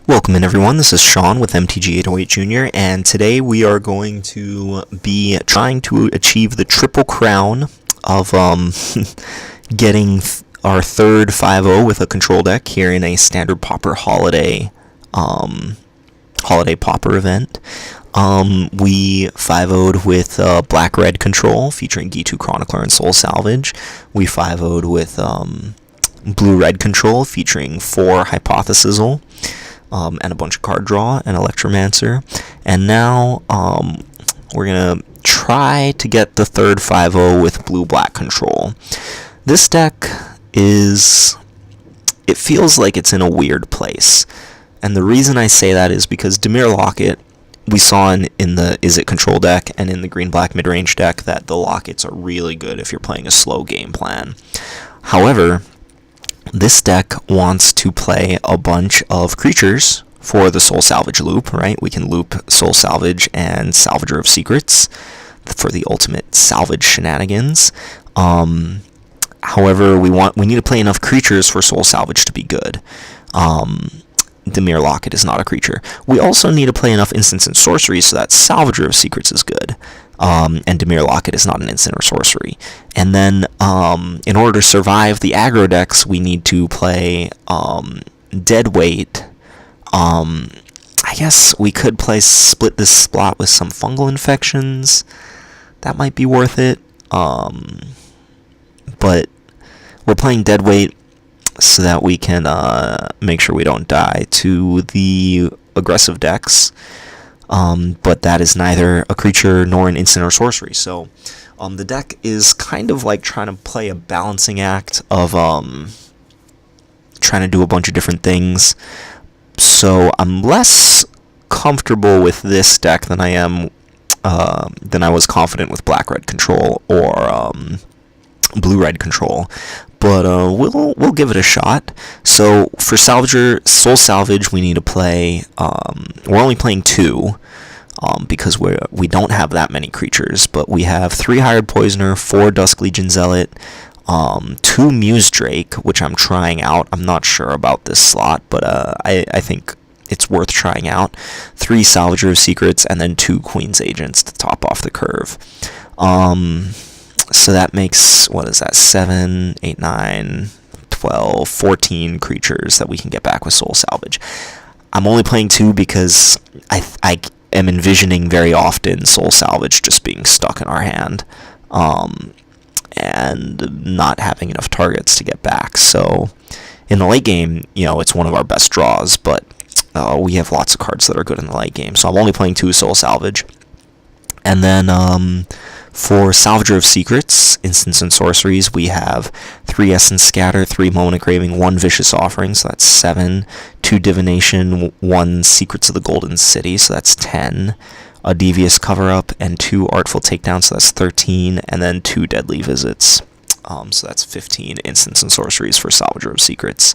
Welcome in everyone, this is Sean with MTG 808 Jr. and today we are going to be trying to achieve the triple crown of getting our third 5-0 with a control deck here in a standard Pauper Holiday Pauper event. We 5-0'd with black-red control featuring D2 Chronicler and Soul Salvage. We 5-0'd with blue-red control featuring 4 Hypothesizzle. And a bunch of card draw and Electromancer. And now we're going to try to get the third 5-0 with blue-black control. This deck it feels like it's in a weird place. And the reason I say that is because Dimir Locket, we saw in the Is It control deck and in the green-black mid-range deck that the Lockets are really good if you're playing a slow game plan. However, this deck wants to play a bunch of creatures for the Soul Salvage loop, right? We can loop Soul Salvage and Salvager of Secrets for the ultimate salvage shenanigans. However, we need to play enough creatures for Soul Salvage to be good. Dimir Locket is not a creature. We also need to play enough instants and sorceries so that Salvager of Secrets is good. And Dimir Locket is not an instant or sorcery. And then, in order to survive the aggro decks, we need to play Deadweight. I guess we could split this slot with some fungal infections. That might be worth it. But we're playing Deadweight so that we can make sure we don't die to the aggressive decks. But that is neither a creature nor an instant or sorcery. So the deck is kind of like trying to play a balancing act of trying to do a bunch of different things. So I'm less comfortable with this deck than I was confident with black-red control or blue-red control. But we'll give it a shot. So for Soul Salvage, we need to play. We're only playing 2 because we don't have that many creatures. But we have 3 Hired Poisoner, 4 Dusk Legion Zealot, 2 Muse Drake, which I'm trying out. I'm not sure about this slot, but I think it's worth trying out. 3 Salvager of Secrets, and then 2 Queen's Agents to top off the curve. So that makes, 7, 8, 9, 12, 14 creatures that we can get back with Soul Salvage. I'm only playing 2 because I am envisioning very often Soul Salvage just being stuck in our hand and not having enough targets to get back. So in the late game, it's one of our best draws, but we have lots of cards that are good in the late game. So I'm only playing 2 Soul Salvage. And then for Salvager of Secrets, instants and sorceries, we have 3 Essence Scatter, 3 Moment of Craving, 1 Vicious Offering, so that's 7, 2 Divination, 1 Secrets of the Golden City, so that's 10, a Devious Cover-Up, and 2 Artful Takedown, so that's 13, and then 2 Deadly Visits. So that's 15 instants and sorceries for Salvager of Secrets.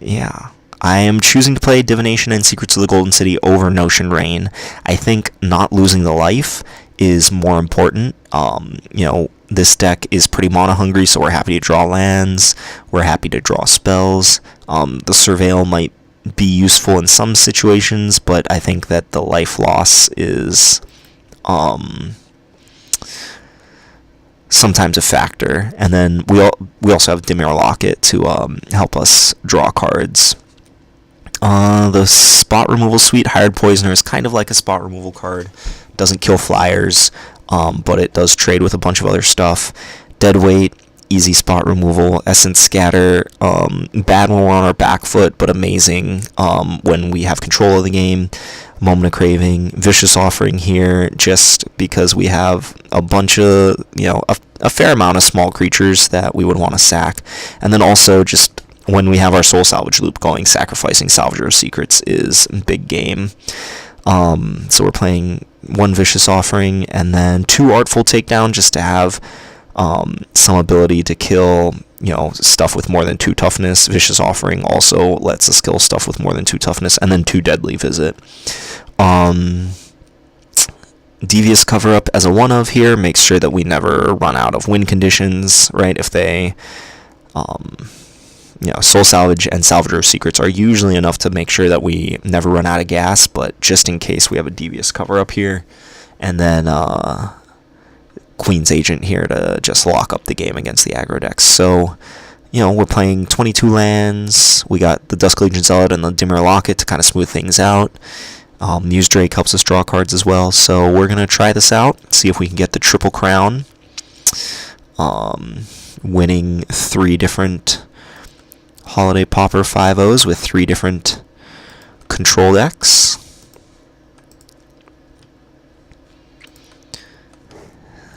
Yeah. I am choosing to play Divination and Secrets of the Golden City over Notion Rain. I think not losing the life is more important. This deck is pretty mono-hungry, so we're happy to draw lands. We're happy to draw spells. The Surveil might be useful in some situations, but I think that the life loss is sometimes a factor. And then we also have Dimir Locket to help us draw cards. The spot removal suite, Hired Poisoner, is kind of like a spot removal card. Doesn't kill flyers, but it does trade with a bunch of other stuff. Deadweight, easy spot removal. Essence Scatter, bad when we're on our back foot, but amazing when we have control of the game. Moment of Craving, Vicious Offering here, just because we have a bunch of, a fair amount of small creatures that we would want to sack. And then also just when we have our Soul Salvage loop going, sacrificing Salvager of Secrets is big game. So we're playing 1 Vicious Offering and then 2 Artful Takedown just to have some ability to kill, stuff with more than 2 toughness. Vicious Offering also lets us kill stuff with more than 2 toughness, and then 2 Deadly Visit. Devious Cover-Up as a one-of here makes sure that we never run out of win conditions, right? If they Soul Salvage and Salvador Secrets are usually enough to make sure that we never run out of gas, but just in case we have a Devious Cover up here, and then Queen's Agent here to just lock up the game against the aggro decks. So, we're playing 22 lands. We got the Dusk Legion Zealot and the Dimir Locket to kind of smooth things out. Muse Drake helps us draw cards as well. So we're going to try this out, see if we can get the Triple Crown. Winning 3 different Holiday Pauper 5-0s with 3 different control decks.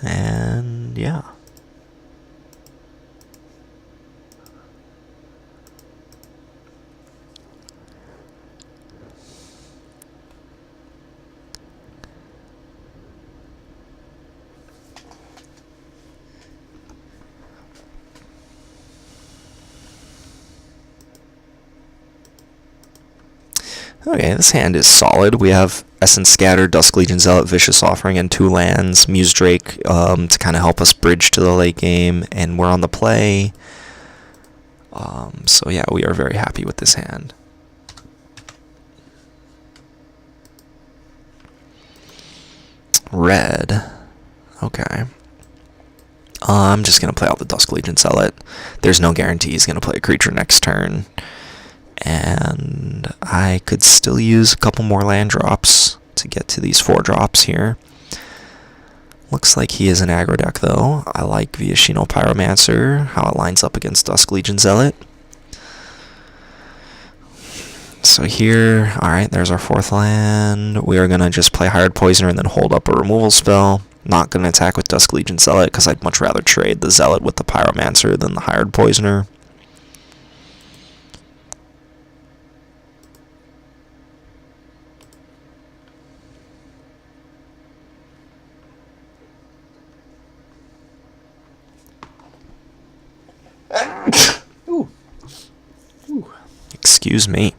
And yeah. Okay, this hand is solid. We have Essence Scatter, Dusk Legion Zealot, Vicious Offering, and 2 lands. Muse Drake to kind of help us bridge to the late game, and we're on the play. So yeah, we are very happy with this hand. Red. Okay. I'm just going to play out the Dusk Legion Zealot. There's no guarantee he's going to play a creature next turn. And I could still use a couple more land drops to get to these 4 drops here. Looks like he is an aggro deck, though. I like Viashino Pyromancer, how it lines up against Dusk Legion Zealot. So here, alright, there's our 4th land. We are going to just play Hired Poisoner and then hold up a removal spell. Not going to attack with Dusk Legion Zealot, because I'd much rather trade the Zealot with the Pyromancer than the Hired Poisoner. Ooh. Ooh. Excuse me.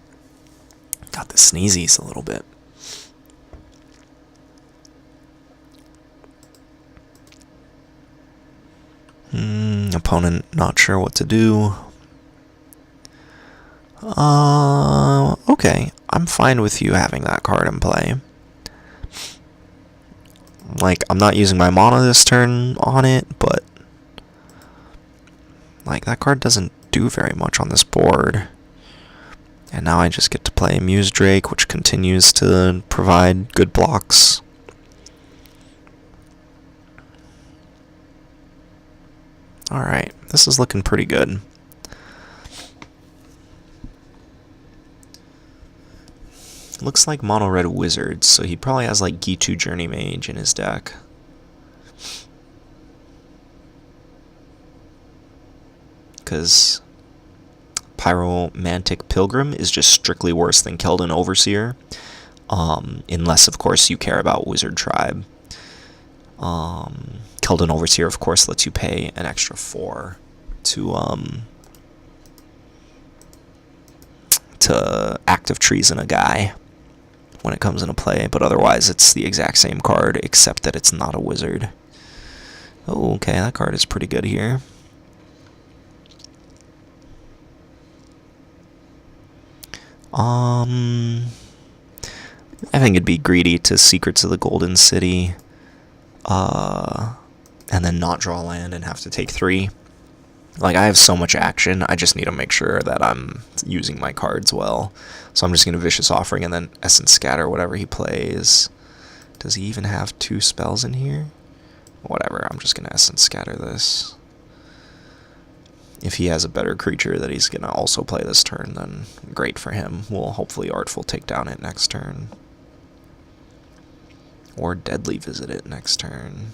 Got the sneezies a little bit. Opponent not sure what to do. Okay. I'm fine with you having that card in play. Like, I'm not using my mana this turn on it, but like, that card doesn't do very much on this board. And now I just get to play Muse Drake, which continues to provide good blocks. Alright, this is looking pretty good. Looks like mono red wizard, so he probably has like Gitu Journey Mage in his deck. Because Pyromantic Pilgrim is just strictly worse than Keldon Overseer. Unless, of course, you care about Wizard Tribe. Keldon Overseer, of course, lets you pay an extra 4 to active treason a guy when it comes into play, but otherwise it's the exact same card, except that it's not a wizard. Oh, okay, that card is pretty good here. I think it'd be greedy to Secrets of the Golden City, and then not draw land and have to take 3. Like, I have so much action, I just need to make sure that I'm using my cards well. So I'm just going to Vicious Offering and then Essence Scatter whatever he plays. Does he even have 2 spells in here? Whatever, I'm just going to Essence Scatter this. If he has a better creature that he's going to also play this turn, then great for him. We'll hopefully Artful take down it next turn. Or Deadly Visit it next turn.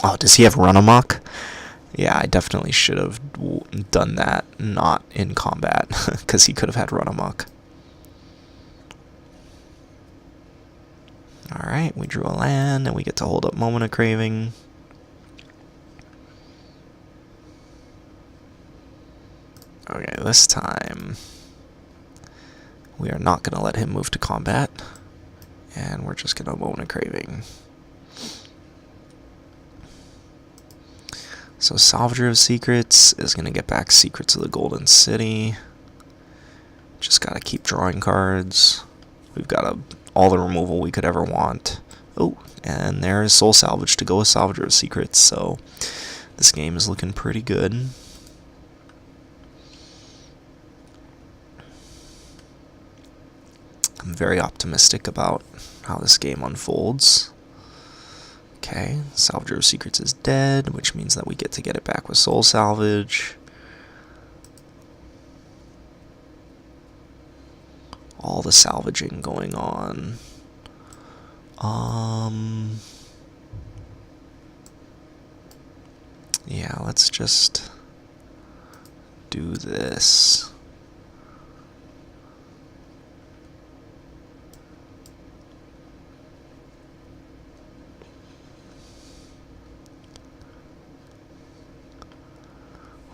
Oh, does he have Run Amok? Yeah, I definitely should have done that, not in combat, because he could have had Run Amok. Alright, we drew a land, and we get to hold up Moment of Craving. Okay, this time We are not going to let him move to combat. And we're just going to Moment of Craving. So Salvager of Secrets is going to get back Secrets of the Golden City. Just got to keep drawing cards. We've got all the removal we could ever want. Oh, and there's Soul Salvage to go with Salvager of Secrets, so this game is looking pretty good. I'm very optimistic about how this game unfolds. Okay, Salvager of Secrets is dead, which means that we get to get it back with Soul Salvage. All the salvaging going on. Yeah, let's just do this.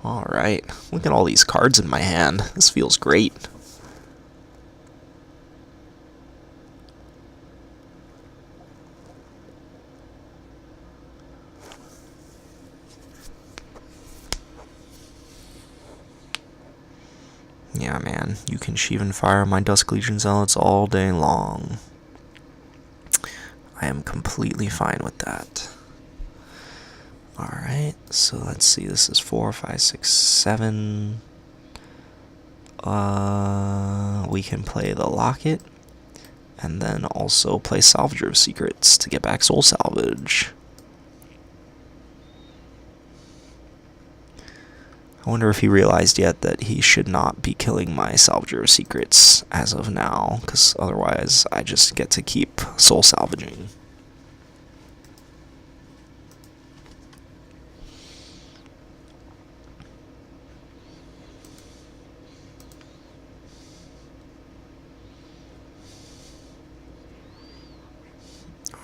Alright, look at all these cards in my hand. This feels great. Yeah, man, you can sheave and fire my Dusk Legion Zealots all day long. I am completely fine with that. Alright, so let's see, this is 4, 5, 6, 7. We can play the Locket, and then also play Salvager of Secrets to get back Soul Salvage. I wonder if he realized yet that he should not be killing my Salvager of Secrets as of now, because otherwise I just get to keep Soul Salvaging.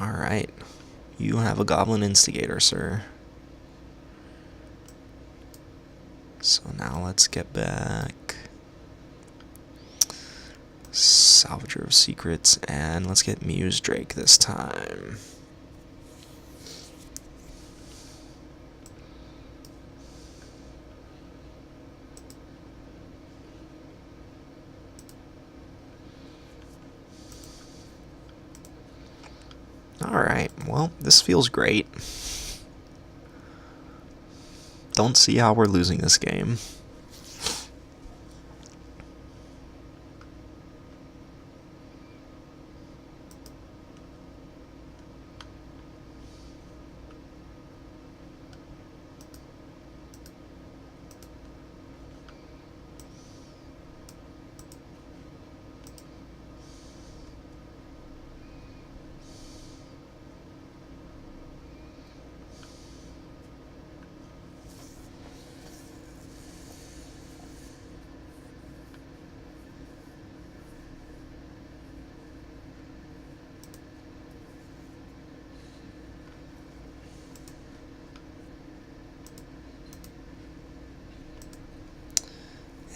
Alright, you have a Goblin Instigator, sir. So now let's get back Salvager of Secrets, and let's get Muse Drake this time. Alright, well, this feels great. Don't see how we're losing this game.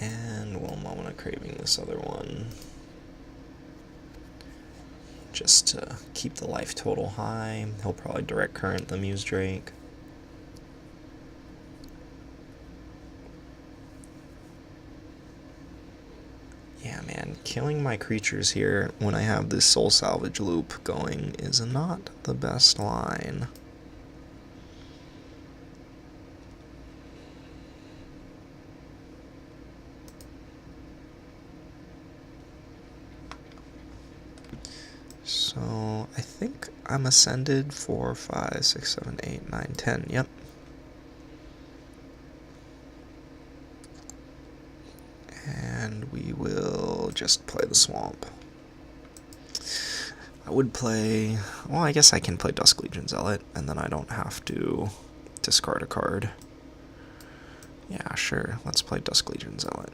And we'll Moment of Craving this other one, just to keep the life total high. He'll probably Direct Current the Muse Drake. Yeah, man, killing my creatures here when I have this Soul Salvage loop going is not the best line. So I think I'm ascended 4, 5, 6, 7, 8, 9, 10. Yep. And we will just play the Swamp. I would play, well, I guess I can play Dusk Legion Zealot, and then I don't have to discard a card. Yeah, sure, let's play Dusk Legion Zealot.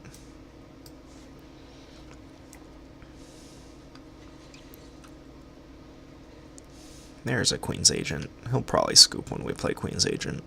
There's a Queen's Agent. He'll probably scoop when we play Queen's Agent.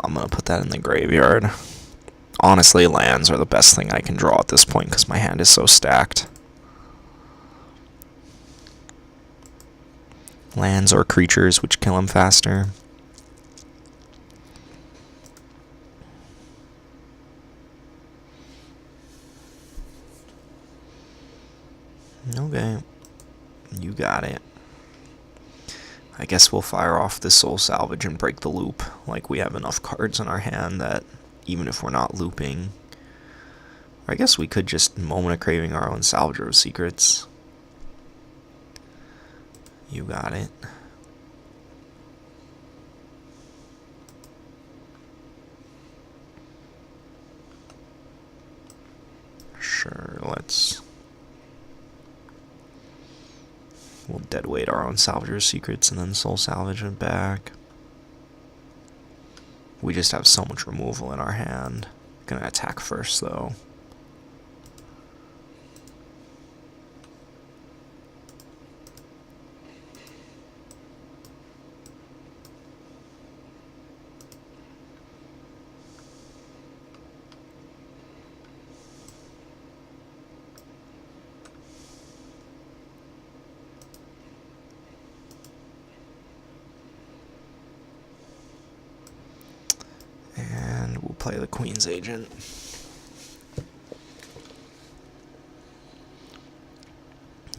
I'm going to put that in the graveyard. Honestly, lands are the best thing I can draw at this point because my hand is so stacked. Lands or creatures which kill him faster. Okay. You got it. I guess we'll fire off this Soul Salvage and break the loop. Like, we have enough cards in our hand that even if we're not looping... Or I guess we could just Moment of Craving our own Salvager of Secrets. You got it. Sure, we'll deadweight our own Salvager of Secrets and then Soul Salvage it back. We just have so much removal in our hand. Gonna attack first, though. Play the Queen's Agent.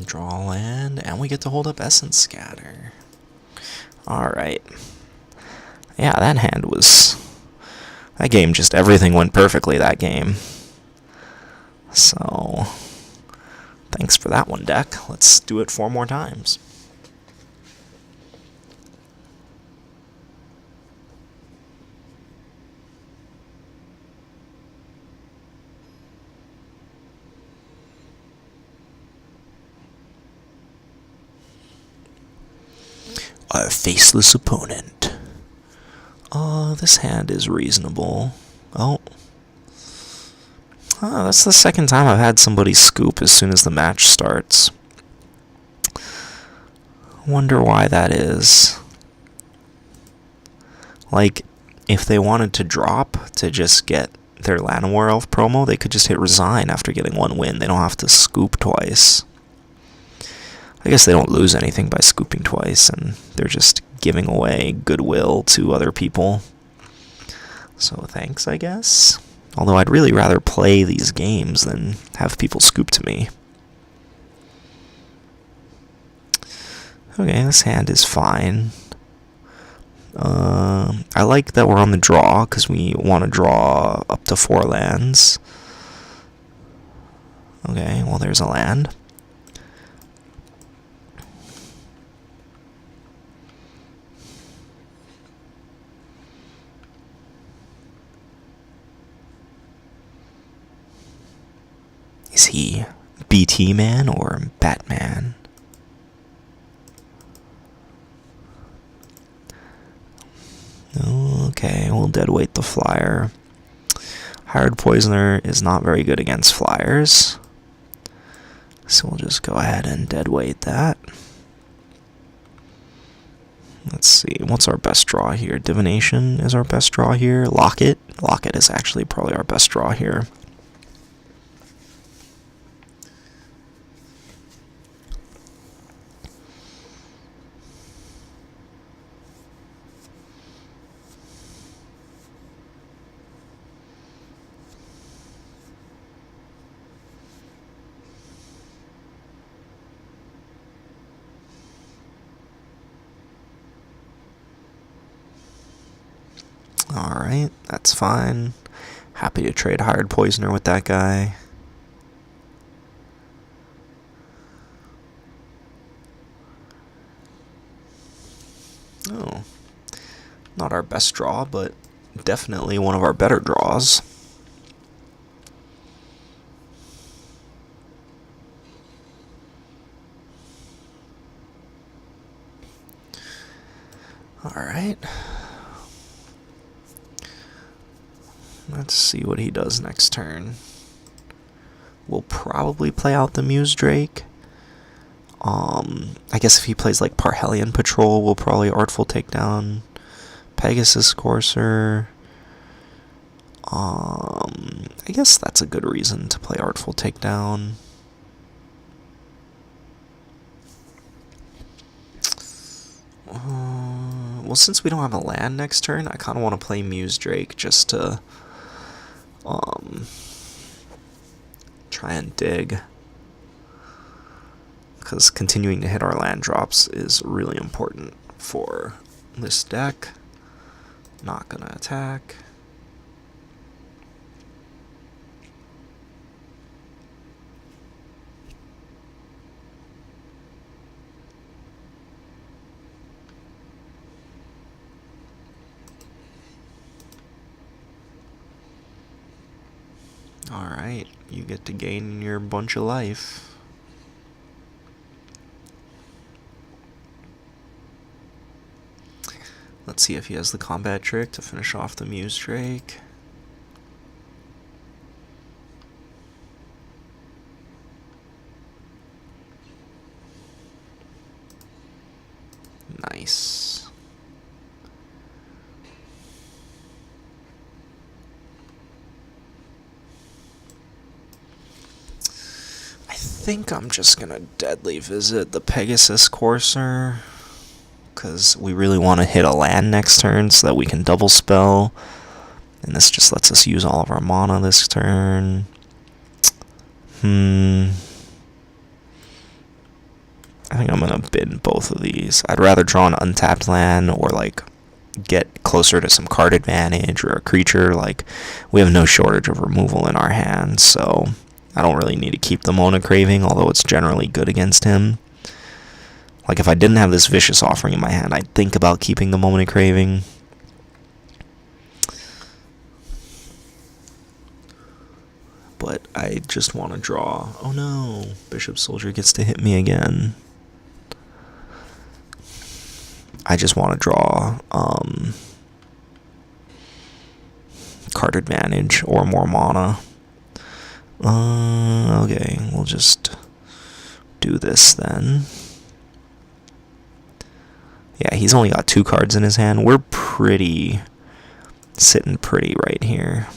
Draw a land, and we get to hold up Essence Scatter. Alright. Yeah, that hand was... That game, just everything went perfectly that game. So... Thanks for that one, deck. Let's do it 4 more times. A faceless opponent. This hand is reasonable. That's the second time I've had somebody scoop as soon as the match starts. Wonder why that is. Like, if they wanted to drop to just get their Llanowar Elf promo, they could just hit Resign after getting 1 win. They don't have to scoop twice. I guess they don't lose anything by scooping twice, and they're just giving away goodwill to other people. So thanks, I guess. Although I'd really rather play these games than have people scoop to me. Okay, this hand is fine. I like that we're on the draw, because we want to draw up to 4 lands. Okay, well there's a land. Is he BT Man or Batman? Okay, we'll deadweight the flyer. Hired Poisoner is not very good against flyers, so we'll just go ahead and deadweight that. Let's see, what's our best draw here? Divination is our best draw here. Locket is actually probably our best draw here. Alright, that's fine. Happy to trade Hired Poisoner with that guy. Oh. Not our best draw, but definitely one of our better draws. Alright. Let's see what he does next turn. We'll probably play out the Muse Drake. I guess if he plays like Parhelion Patrol, we'll probably Artful Takedown, Pegasus Courser. I guess that's a good reason to play Artful Takedown. Well, since we don't have a land next turn, I kind of want to play Muse Drake just to try and dig. Because continuing to hit our land drops is really important for this deck. Not gonna attack. Alright, you get to gain your bunch of life. Let's see if he has the combat trick to finish off the Muse Drake. Nice. I think I'm just gonna deadly visit the Pegasus Courser, because we really want to hit a land next turn so that we can double spell, and this just lets us use all of our mana this turn. I think I'm gonna bid both of these. I'd rather draw an untapped land or like get closer to some card advantage or a creature. Like, we have no shortage of removal in our hands, so I don't really need to keep the Mona Craving, although it's generally good against him. Like, if I didn't have this Vicious Offering in my hand, I'd think about keeping the Mona Craving. But I just want to draw. Oh no, Bishop Soldier gets to hit me again. I just want to draw card advantage or more mana. Okay, we'll just do this then. Yeah, he's only got 2 cards in his hand. We're sitting pretty right here.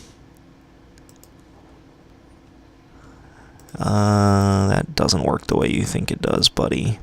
That doesn't work the way you think it does, buddy.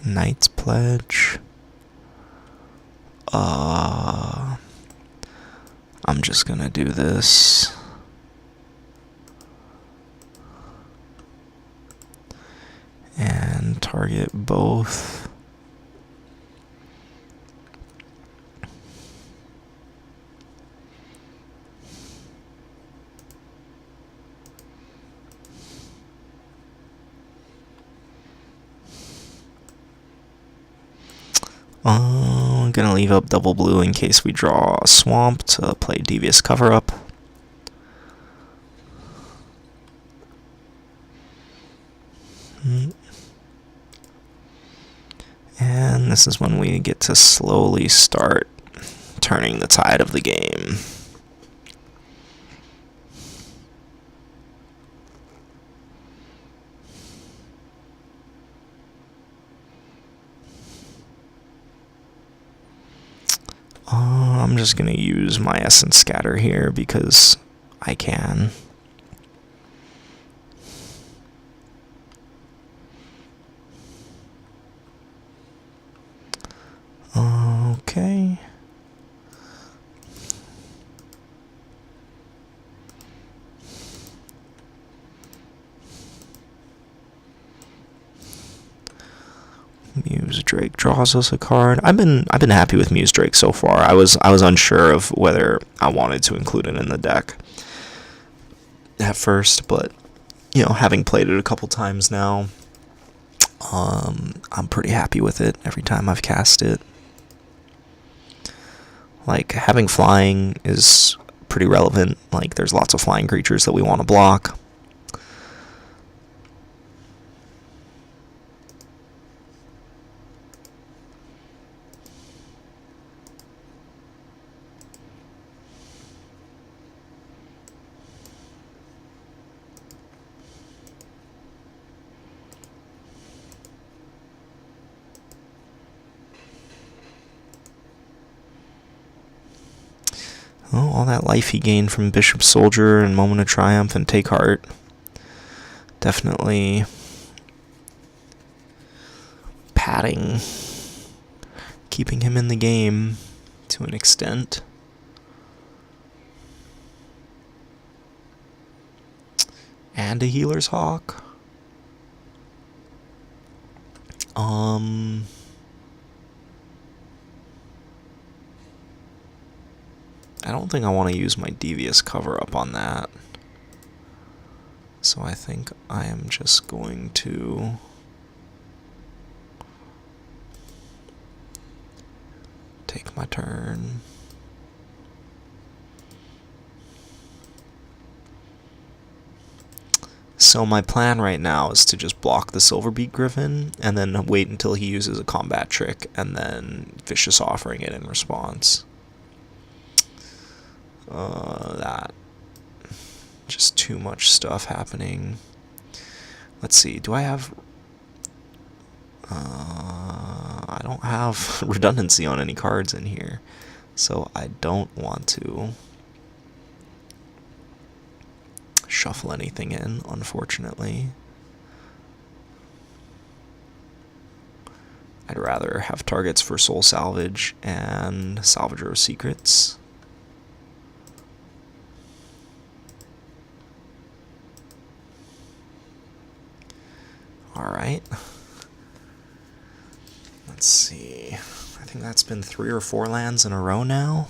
Knight's Pledge. I'm just gonna do this. And target both. I'm gonna leave up double blue in case we draw a swamp to play Devious Cover-Up. And this is when we get to slowly start turning the tide of the game. I'm just going to use my Essence Scatter here because I can. Okay. Muse Drake draws us a card. I've been happy with Muse Drake so far. I was unsure of whether I wanted to include it in the deck at first, but having played it a couple times now, I'm pretty happy with it every time I've cast it. Like, having flying is pretty relevant. Like, there's lots of flying creatures that we want to block. Oh, all that life he gained from Bishop Soldier and Moment of Triumph and Take Heart. Definitely padding, keeping him in the game to an extent. And a Healer's Hawk. I don't think I want to use my Devious cover-up on that. So I think I am just going to take my turn. So my plan right now is to just block the Silverbeak Griffin and then wait until he uses a combat trick and then Vicious Offering it in response. That. Just too much stuff happening. Let's see, do I have... I don't have redundancy on any cards in here, so I don't want to shuffle anything in, unfortunately. I'd rather have targets for Soul Salvage and Salvager of Secrets. Alright. Let's see. I think that's been 3 or 4 lands in a row now.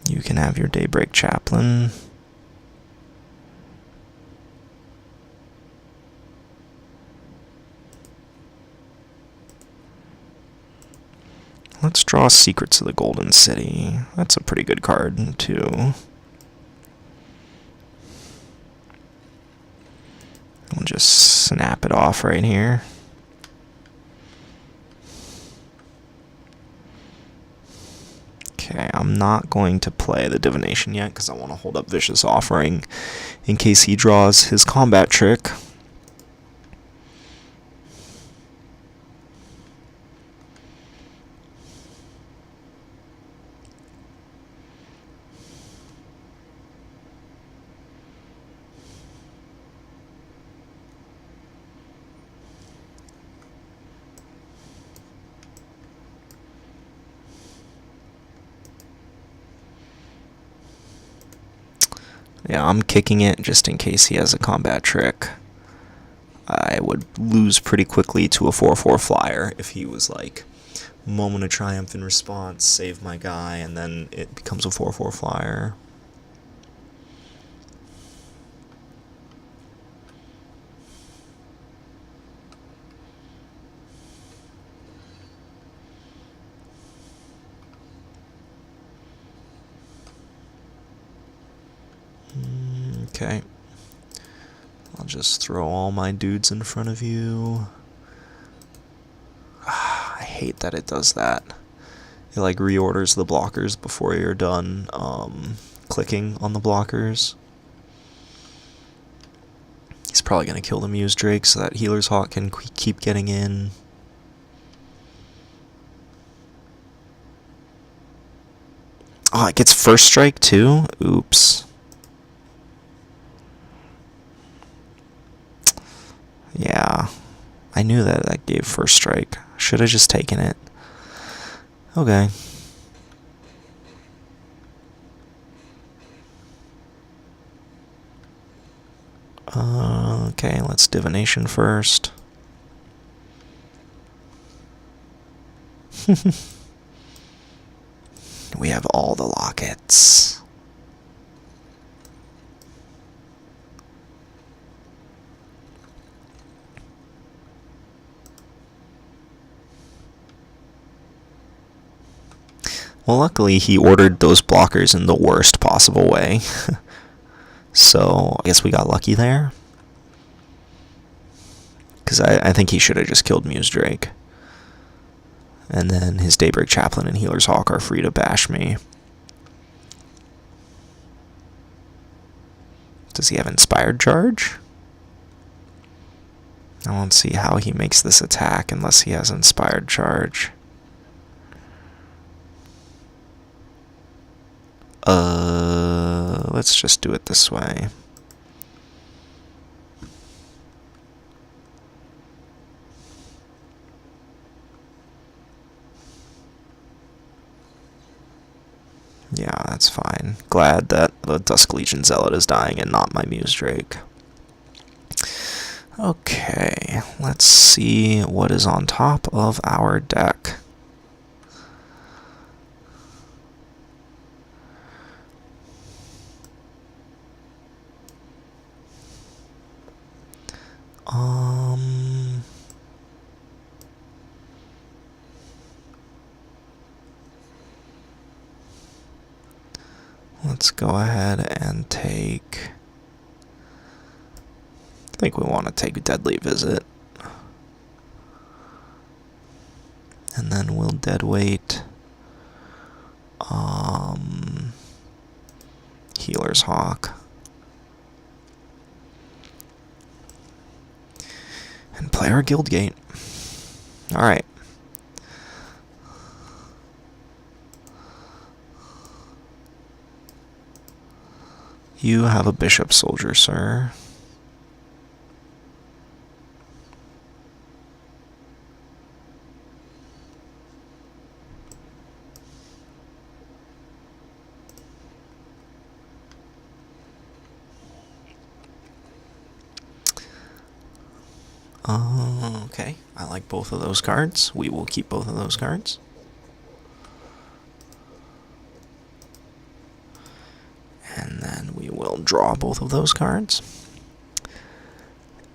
You can have your Daybreak Chaplain. Let's draw Secrets of the Golden City. That's a pretty good card, too. We'll just snap it off right here. Okay, I'm not going to play the Divination yet because I want to hold up Vicious Offering in case he draws his combat trick. Yeah, I'm kicking it just in case he has a combat trick. I would lose pretty quickly to a 4/4 flyer if he was like Moment of Triumph in response, save my guy, and then it becomes a 4/4 flyer. Okay. I'll just throw all my dudes in front of you. I hate that it does that. It like reorders the blockers before you're done clicking on the blockers. He's probably going to kill the Muse Drake so that Healer's Hawk can keep getting in. Oh, it gets first strike too? Oops. Yeah, I knew that gave first strike. Should have just taken it. Okay. Okay, let's Divination first. We have all the lockets. Well, luckily he ordered those blockers in the worst possible way. So, I guess we got lucky there. Because I think he should have just killed Muse Drake. And then his Daybreak Chaplain and Healer's Hawk are free to bash me. Does he have Inspired Charge? I won't see how he makes this attack unless he has Inspired Charge. Let's just do it this way. Yeah, that's fine. Glad that the Dusk Legion Zealot is dying and not my Muse Drake. Okay, let's see what is on top of our deck. Let's go ahead and take... I think we want to take Deadly Visit. And then we'll deadweight Healer's Hawk. And play our Guildgate. Alright. You have a Bishop Soldier, sir. Okay, I like both of those cards. We will keep both of those cards. And then we will draw both of those cards.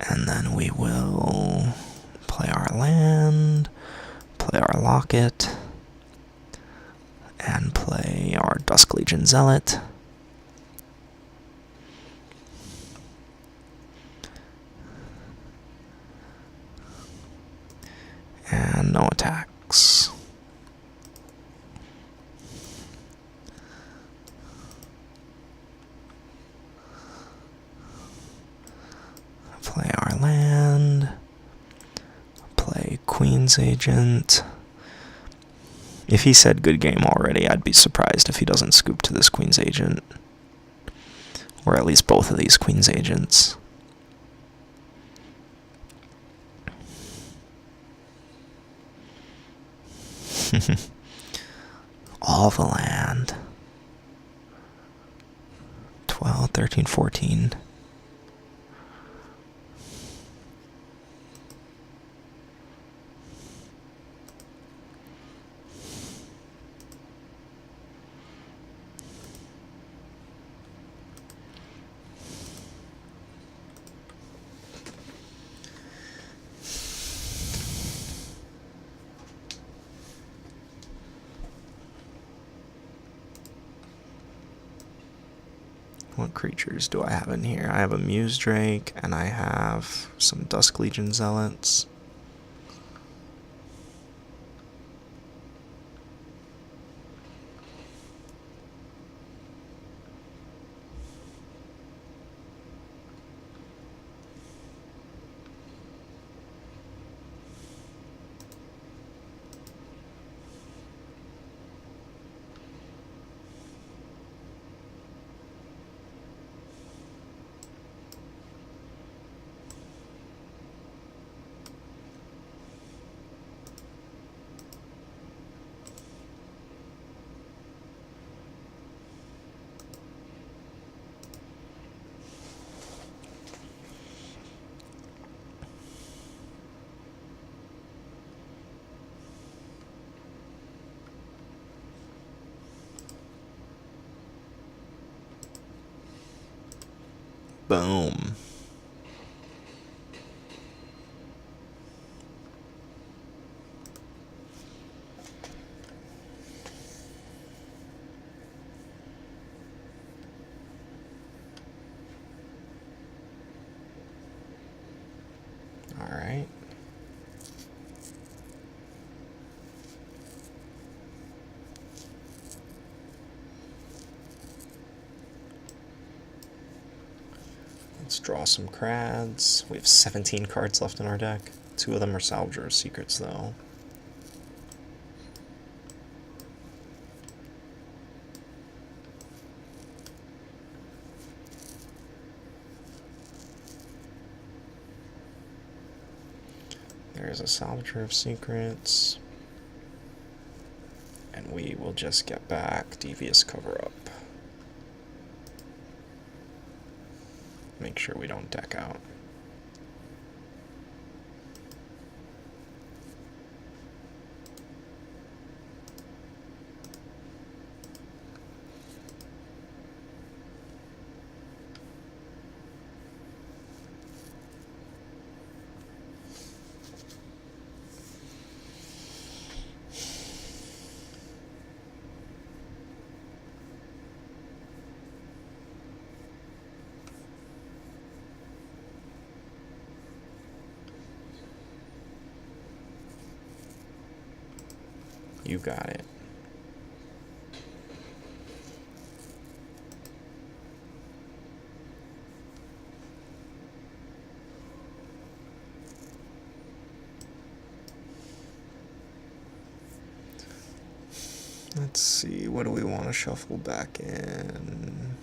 And then we will play our land, play our Locket, and play our Dusk Legion Zealot. And no attacks. Play our land. Play Queen's Agent. If he said good game already, I'd be surprised if he doesn't scoop to this Queen's Agent. Or at least both of these Queen's Agents. All the land. 12, 13, 14. What creatures do I have in here? I have a Muse Drake, and I have some Dusk Legion Zealots. Boom. draw some Crads. We have 17 cards left in our deck. 2 of them are Salvager's Secrets, though. There's a Salvager of Secrets. And we will just get back Devious Cover-Up. Make sure we don't deck out. You got it. Let's see, what do we want to shuffle back in?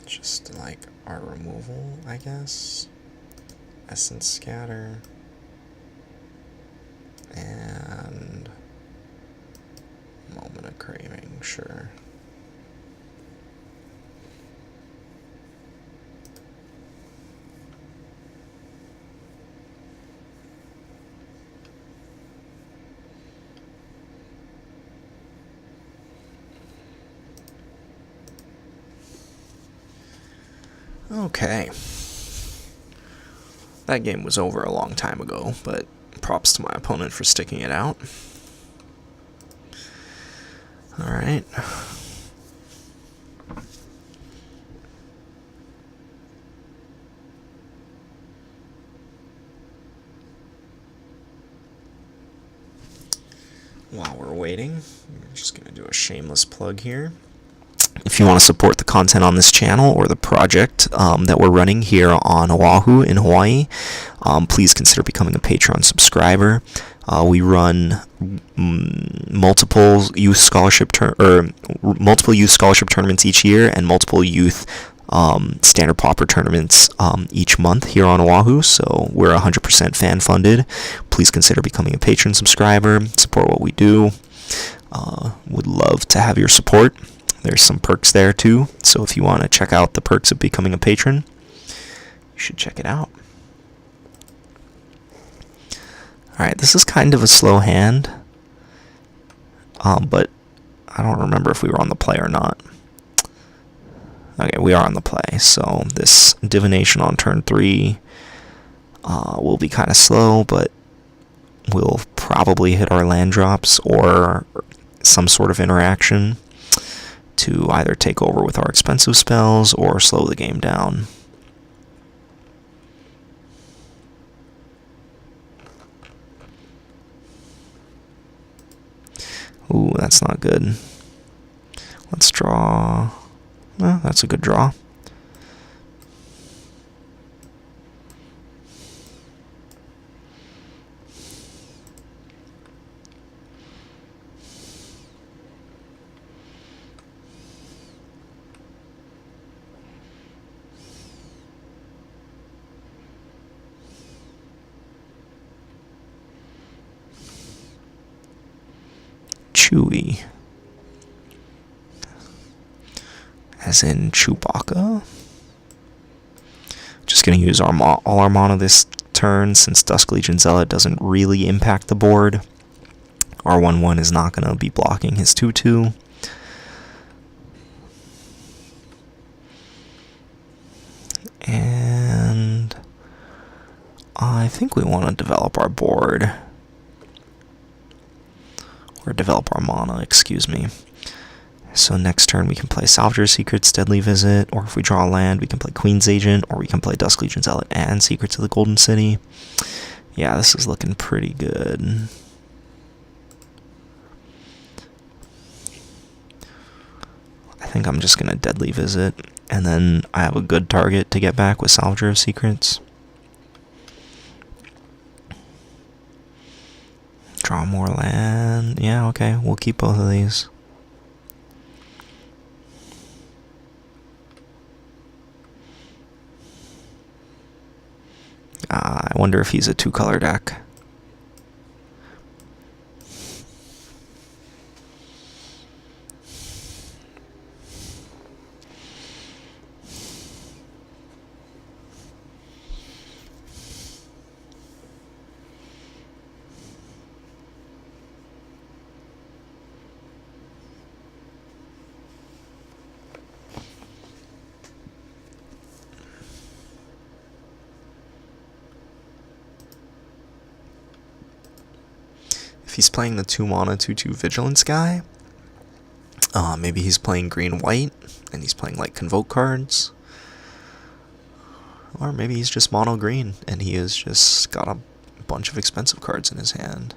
Just like our removal, I guess. Essence Scatter. And Moment of Craving, sure. Okay. That game was over a long time ago, but props to my opponent for sticking it out. Alright. While we're waiting, I'm just going to do a shameless plug here. If you want to support the content on this channel or the project that we're running here on Oahu in Hawaii, please consider becoming a Patreon subscriber. We run multiple youth scholarship tournaments each year and multiple youth standard pauper tournaments each month here on Oahu. So we're 100% fan funded. Please consider becoming a Patreon subscriber. Support what we do. Would love to have your support. There's some perks there too, so if you want to check out the perks of becoming a patron, you should check it out. Alright, this is kind of a slow hand, but I don't remember if we were on the play or not. Okay, we are on the play, so this divination on turn 3 will be kind of slow, but we'll probably hit our land drops or some sort of interaction to either take over with our expensive spells or slow the game down. Ooh, that's not good. Let's draw. Well, that's a good draw. Chewy, as in Chewbacca. Just going to use all our mana this turn since Dusk Legion Zealot doesn't really impact the board. Our 1/1 is not going to be blocking his 2/2. And I think we want to develop our board. Or develop our mana, excuse me. So next turn we can play Salvager of Secrets, Deadly Visit, or if we draw a land, we can play Queen's Agent, or we can play Dusk Legion Zealot and Secrets of the Golden City. Yeah, this is looking pretty good. I think I'm just going to Deadly Visit, and then I have a good target to get back with Salvager of Secrets. Draw more land. Yeah, okay, we'll keep both of these. I wonder if he's a 2-color deck. If he's playing the 2-mana 2/2 Vigilance guy, maybe he's playing green-white, and he's playing like Convoke cards. Or maybe he's just mono green, and he has just got a bunch of expensive cards in his hand.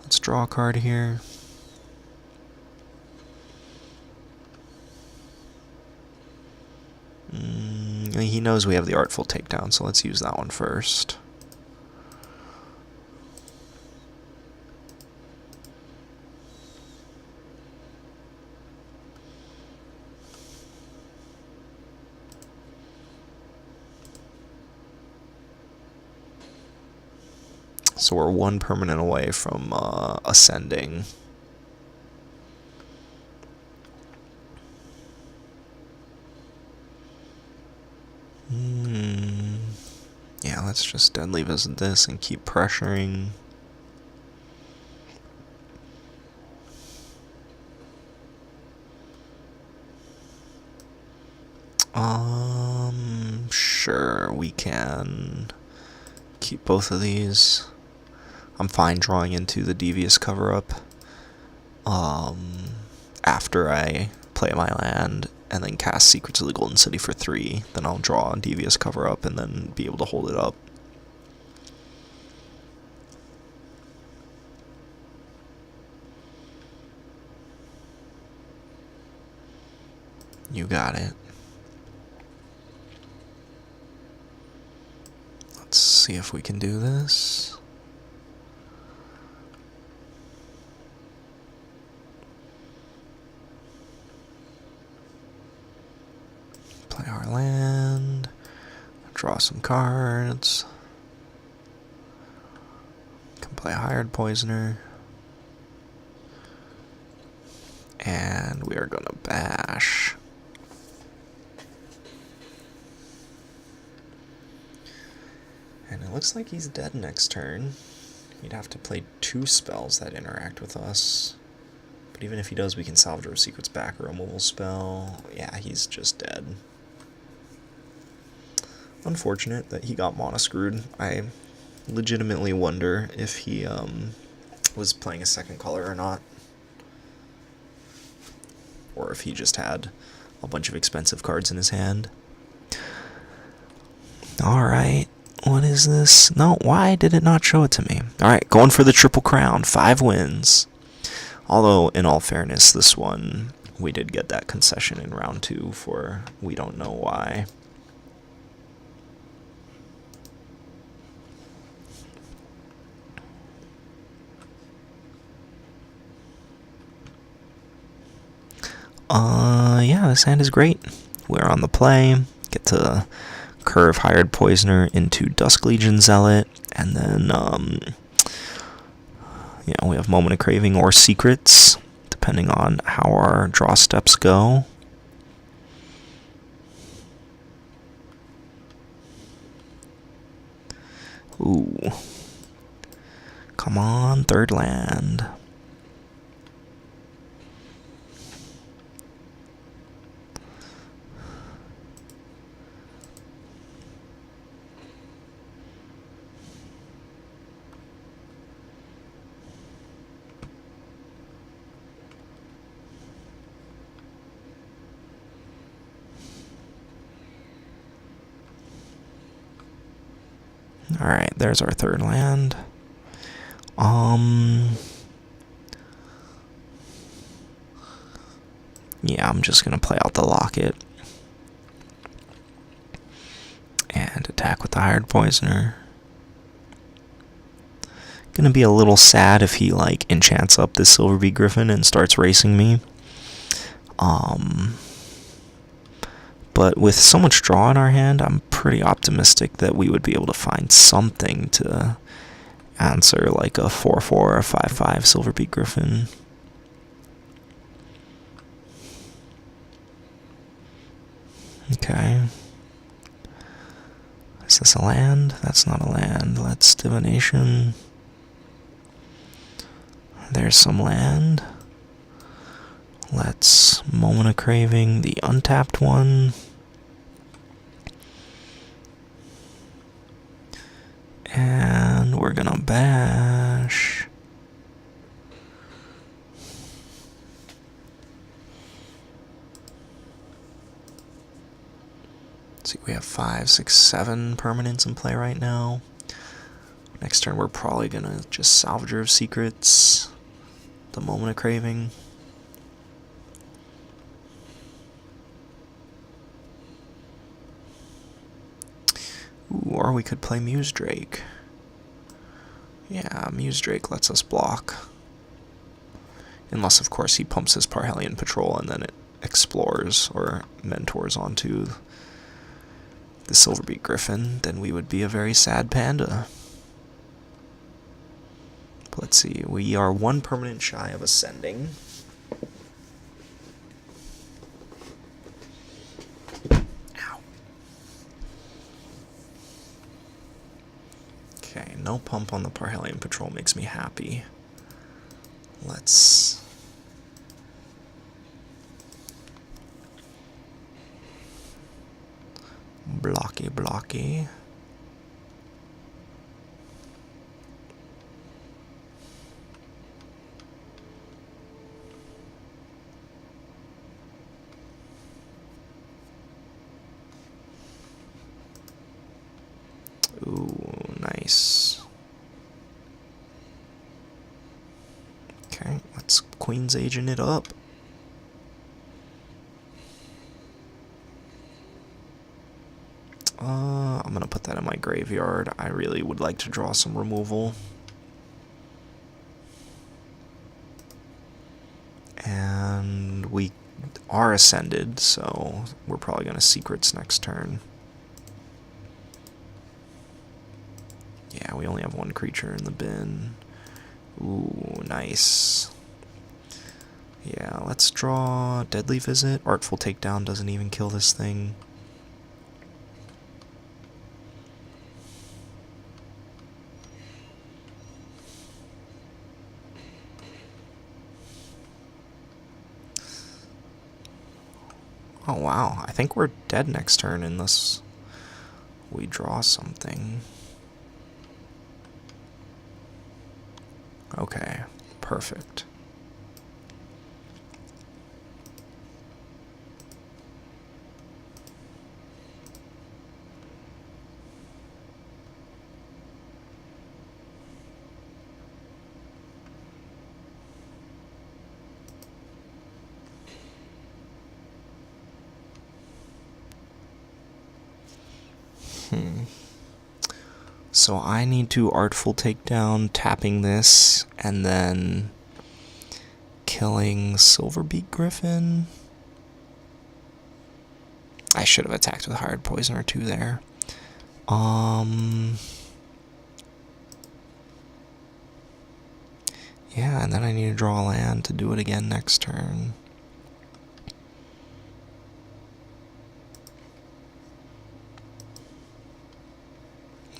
Let's draw a card here. He knows we have the Artful Takedown, so let's use that one first. So we're 1 permanent away from ascending. Yeah, let's just Deadly Visit this and keep pressuring. Sure, we can keep both of these. I'm fine drawing into the Devious Cover-Up after I play my land and then cast Secrets of the Golden City for 3. Then I'll draw a Devious Cover-Up and then be able to hold it up. You got it. Let's see if we can do this. Play our land. Draw some cards. Can play Hired Poisoner. And we are gonna bash. And it looks like he's dead next turn. He'd have to play 2 spells that interact with us. But even if he does, we can Salvager of Secrets back a removal spell. Yeah, he's just dead. Unfortunate that he got mana screwed. I legitimately wonder if he was playing a second color or not. Or if he just had a bunch of expensive cards in his hand. Alright. What is this? No, why did it not show it to me? Alright, going for the Triple Crown. 5 wins. Although, in all fairness, this one, we did get that concession in round 2 for we don't know why. Yeah, this hand is great. We're on the play. Get to curve Hired Poisoner into Dusk Legion Zealot, and then we have Moment of Craving or Secrets, depending on how our draw steps go. Ooh. Come on, 3rd land. Alright, there's our third land. Yeah, I'm just gonna play out the Locket. And attack with the Hired Poisoner. Gonna be a little sad if he, like, enchants up this Silverbeak Griffin and starts racing me. But with so much draw in our hand, I'm pretty optimistic that we would be able to find something to answer, like a 4-4 or a 5-5 Silverbeak Griffin. Okay. Is this a land? That's not a land. Let's Divination. There's some land. Let's Moment of Craving, the untapped one. And we're gonna bash. Let's see, we have 5, 6, 7 permanents in play right now. Next turn we're probably gonna just Salvager of Secrets, the Moment of Craving. Ooh, or we could play Muse Drake. Yeah, Muse Drake lets us block. Unless, of course, he pumps his Parhelion Patrol and then it explores or mentors onto the Silverbeak Griffin, then we would be a very sad panda. But let's see, we are 1 permanent shy of ascending. Ow. Okay, no pump on the Parhelion Patrol makes me happy. Let's... blocky. Ooh, nice. Okay, let's Queen's Agent it up. I'm gonna put that in my graveyard. I really would like to draw some removal. And we are ascended, so we're probably gonna Secrets next turn. Yeah, we only have 1 creature in the bin. Ooh, nice. Yeah, let's draw Deadly Visit. Artful Takedown doesn't even kill this thing. Oh wow, I think we're dead next turn unless we draw something. Okay, perfect. So I need to Artful Takedown, tapping this, and then killing Silverbeak Griffin. I should have attacked with Hired Poisoner too there. Yeah, and then I need to draw a land to do it again next turn.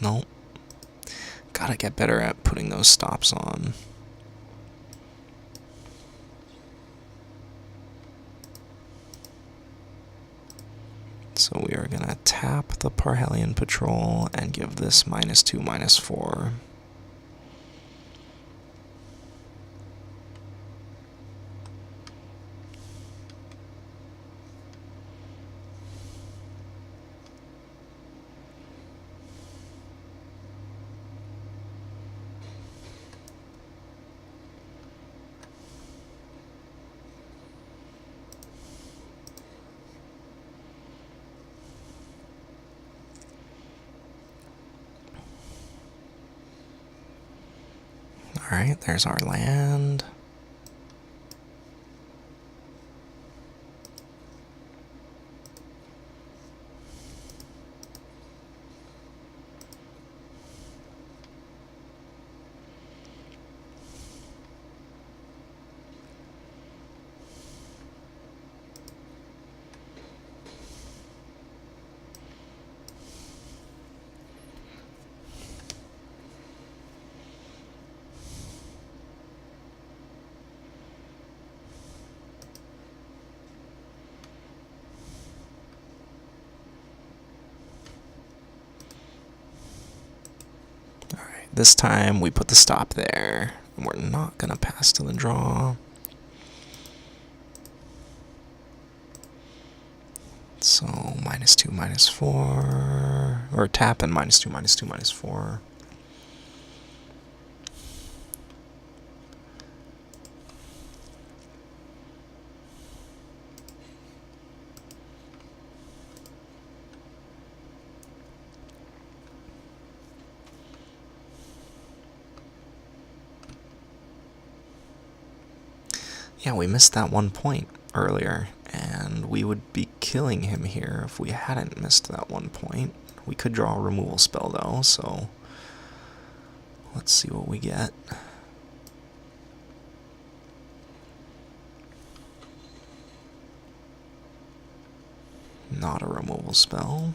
Nope. Gotta get better at putting those stops on. So we are gonna tap the Parhelion Patrol and give this -2, -4. Alright, there's our land. This time we put the stop there. We're not going to pass to the draw. So -2, -4. Or tap and -2, -2, -4. Yeah, we missed that 1 point earlier, and we would be killing him here if we hadn't missed that 1 point. We could draw a removal spell though, so let's see what we get. Not a removal spell.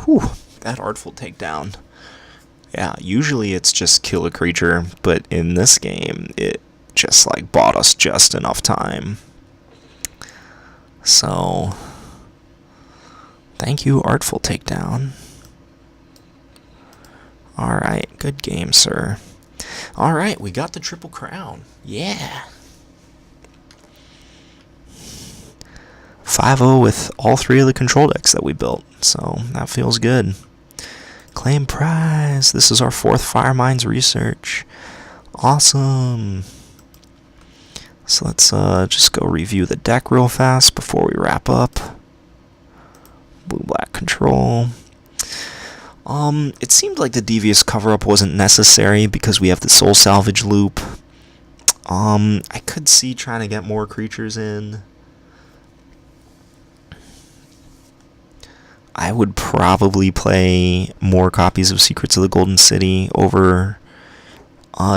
Whew, that Artful Takedown. Yeah, usually it's just kill a creature, but in this game, it just like bought us just enough time. So, thank you, Artful Takedown. Alright, good game, sir. Alright, we got the Triple Crown. Yeah. 5-0 with all 3 of the control decks that we built, so that feels good. Claim prize. This is our 4th Fire Mines research. Awesome. So let's just go review the deck real fast before we wrap up. Blue-black control. It seemed like the Devious Cover-Up wasn't necessary because we have the Soul Salvage loop. I could see trying to get more creatures in. I would probably play more copies of Secrets of the Golden City over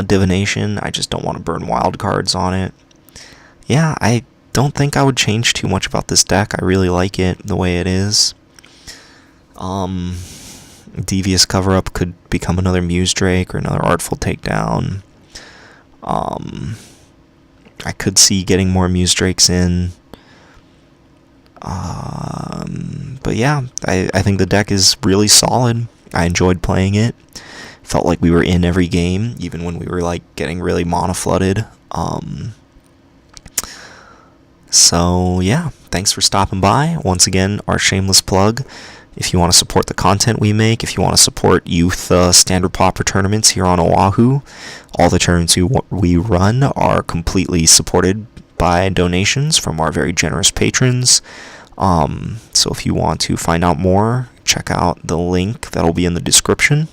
Divination. I just don't want to burn wild cards on it. Yeah, I don't think I would change too much about this deck. I really like it the way it is. Devious Cover-Up could become another Muse Drake or another Artful Takedown. I could see getting more Muse Drakes in. But yeah, I think the deck is really solid. I enjoyed playing it. Felt like we were in every game, even when we were like getting really mana flooded. So yeah, thanks for stopping by. Once again, our shameless plug. If you want to support the content we make, if you want to support youth standard pauper tournaments here on Oahu, all the tournaments we run are completely supported by donations from our very generous patrons. So if you want to find out more, check out the link that'll be in the description.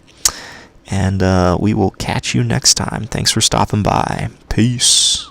And we will catch you next time. Thanks for stopping by. Peace.